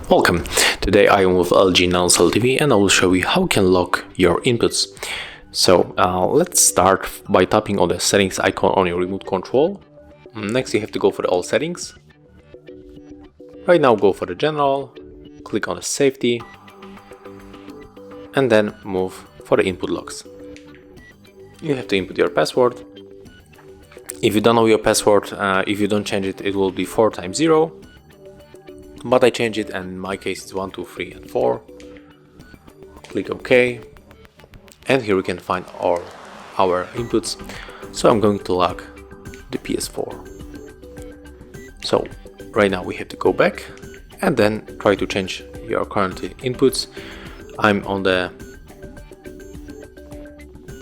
Welcome! Today I am with LG NanoCell TV and I will show you how you can lock your inputs. So let's start by tapping on the settings icon on your remote control. Next you have to go for the all settings. Right now go for the general, click on the safety and then move for the input locks. You have to input your password. If you don't know your password, if you don't change it, it will be 4 times 0. But I change it and in my case it's 1, 2, 3 and 4. Click OK. And here we can find all our inputs. So I'm going to lock the PS4. So right now we have to go back and then try to change your current inputs. I'm on the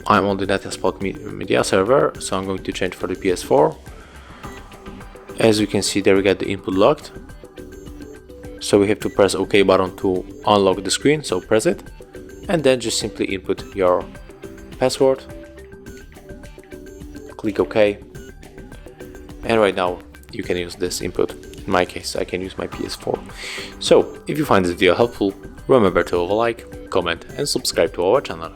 NanoCell media server, so I'm going to change for the PS4. As you can see there, we get the input locked. So we have to press OK button to unlock the screen, so press it and then just simply input your password, click OK, and right now you can use this input. In my case I can use my PS4. So if you find this video helpful, remember to leave a like, comment and subscribe to our channel.